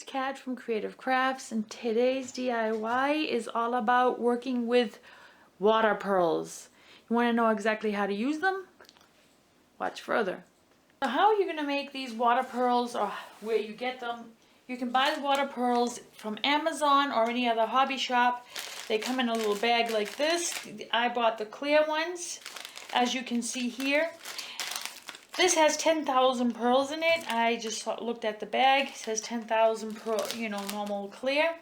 it's Kat from Creative Crafts, and today's DIY is all about working with water pearls. You want to know exactly how to use them? Watch further. So how are you going to make these water pearls, or where you get them? You can buy the water pearls from Amazon or any other hobby shop. They come in a little bag like this. I bought the clear ones, as you can see here. This has 10,000 pearls in it. I just looked at the bag. It says 10,000 pearl, normal clear.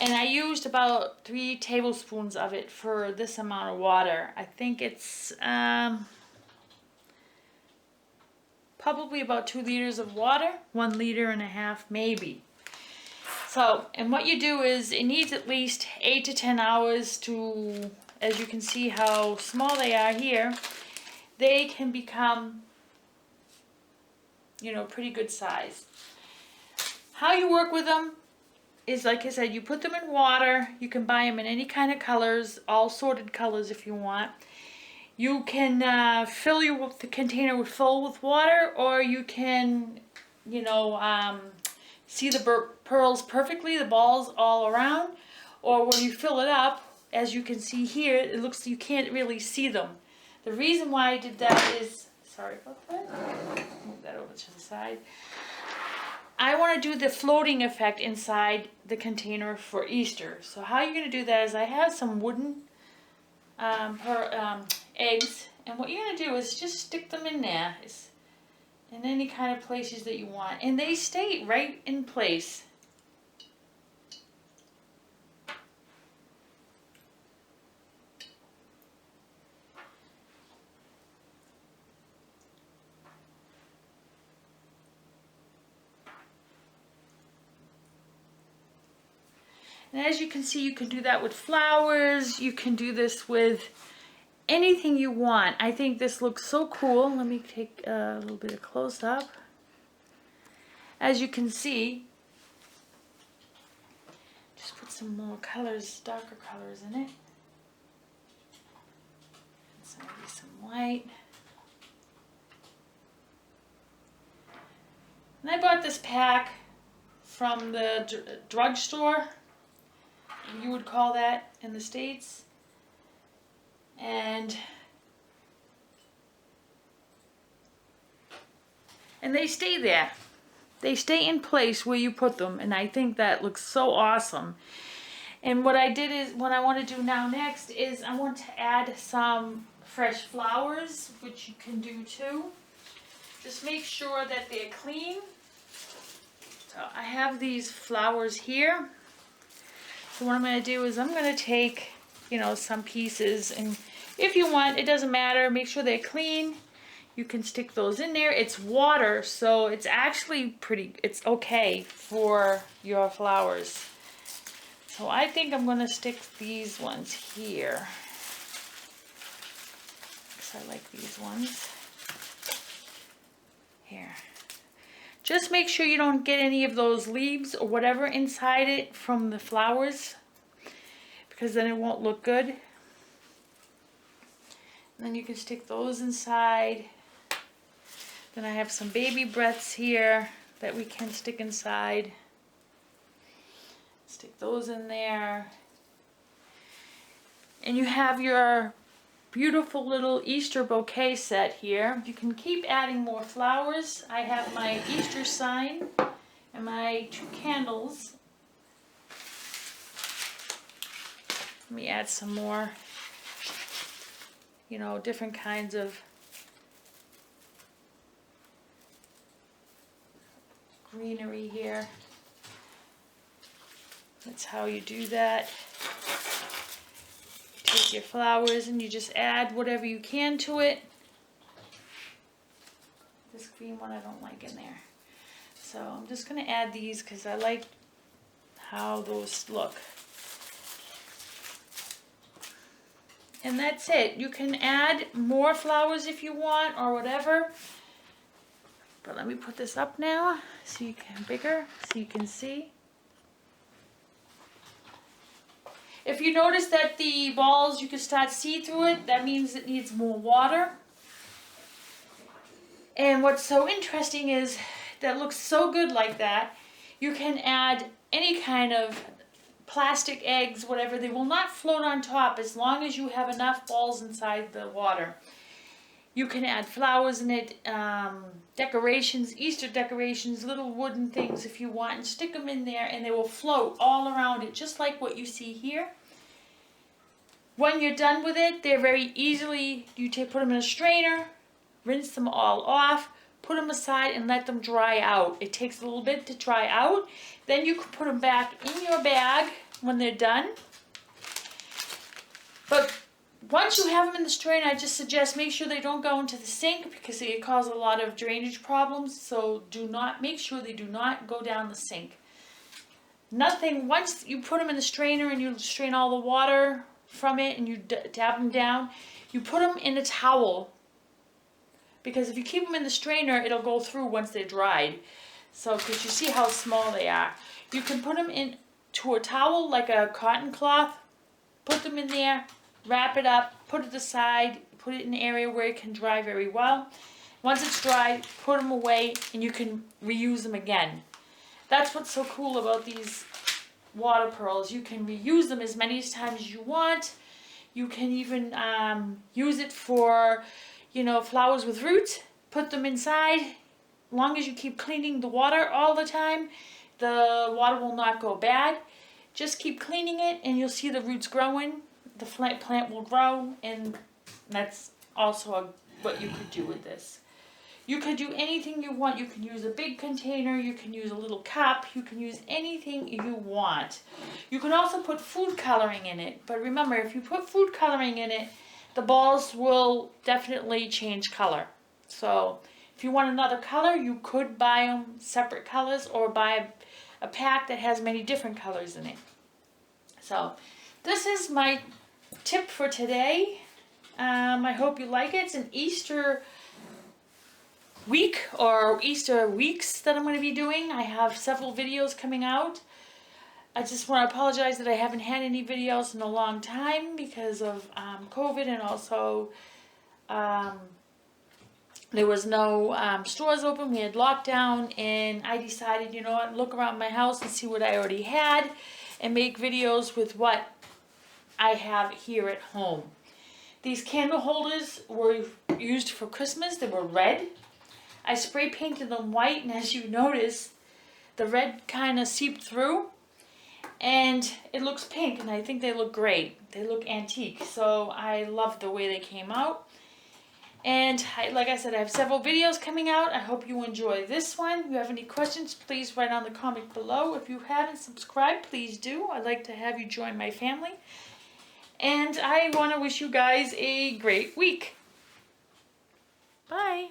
And I used about 3 tablespoons of it for this amount of water. I think it's probably about 2 liters of water. 1.5 liters maybe. So, and what you do is it needs at least 8 to 10 hours to, as you can see how small they are here, they can become pretty good size. How you work with them is, like I said, you put them in water. You can buy them in any kind of colors, all sorted colors if you want. You can fill the container full with water, or you can, see the pearls perfectly, the balls all around. Or when you fill it up, as you can see here, it looks, you can't really see them. The reason why I did that is, sorry about that. Move that over to the side. I want to do the floating effect inside the container for Easter. So how you're going to do that is I have some wooden eggs. And what you're going to do is just stick them in there. In any kind of places that you want. And they stay right in place. And as you can see, you can do that with flowers. You can do this with anything you want. I think this looks so cool. Let me take a little bit of close up. As you can see, just put some more colors, darker colors in it. So maybe some white. And I bought this pack from the drugstore. You would call that in the States. And they stay there. They stay in place where you put them, and I think that looks so awesome. And what I did is, what I want to do now next is I want to add some fresh flowers, which you can do too. Just make sure that they're clean. So I have these flowers here. So what I'm going to do is I'm going to take, some pieces, and if you want, it doesn't matter, make sure they're clean. You can stick those in there. It's water, so it's actually it's okay for your flowers. So I think I'm going to stick these ones here. Because I like these ones. Here. Just make sure you don't get any of those leaves or whatever inside it from the flowers, because then it won't look good. And then you can stick those inside. Then I have some baby breaths here that we can stick inside. Stick those in there. And you have your beautiful little Easter bouquet set here. You can keep adding more flowers. I have my Easter sign and my 2 candles. Let me add some more, different kinds of greenery here. That's how you do that. Take your flowers and you just add whatever you can to it. This green one I don't like in there. So I'm just going to add these because I like how those look. And that's it. You can add more flowers if you want or whatever. But let me put this up now so you can see. If you notice that the balls, you can start to see through it, that means it needs more water. And what's so interesting is that looks so good like that You can add any kind of plastic eggs, whatever. They will not float on top as long as you have enough balls inside the water. You can add flowers in it, decorations, Easter decorations, little wooden things if you want, and stick them in there and they will float all around it, just like what you see here. When you're done with it, they're very easily, put them in a strainer, rinse them all off, put them aside and let them dry out. It takes a little bit to dry out. Then you can put them back in your bag when they're done. But once you have them in the strainer, I just suggest make sure they don't go into the sink because they cause a lot of drainage problems. So make sure they do not go down the sink. Nothing, once you put them in the strainer and you strain all the water from it and you dab them down, you put them in a towel. Because if you keep them in the strainer, it'll go through once they're dried. So, because you see how small they are. You can put them into a towel, like a cotton cloth, put them in there, wrap it up, put it aside, put it in an area where it can dry very well. Once it's dried, put them away, and you can reuse them again. That's what's so cool about these water pearls. You can reuse them as many times as you want. You can even use it for, flowers with roots. Put them inside. As long as you keep cleaning the water all the time, the water will not go bad. Just keep cleaning it and you'll see the roots growing. The plant will grow, and that's also what you could do with this. You could do anything you want. You can use a big container, you can use a little cup, you can use anything you want. You can also put food coloring in it, but remember, if you put food coloring in it, the balls will definitely change color. So if you want another color, you could buy them separate colors or buy a pack that has many different colors in it. So this is my tip for today. I hope you like it. It's an Easter week or Easter weeks that I'm going to be doing. I have several videos coming out. I just want to apologize that I haven't had any videos in a long time because of COVID, and also there was no stores open. We had lockdown, and I decided, look around my house and see what I already had and make videos with what I have here at home. These candle holders were used for Christmas. They were red. I spray painted them white, and as you notice, the red kind of seeped through, and it looks pink, and I think they look great. They look antique, so I love the way they came out. And like I said, I have several videos coming out. I hope you enjoy this one. If you have any questions, please write on the comment below. If you haven't subscribed, please do. I'd like to have you join my family. And I want to wish you guys a great week. Bye.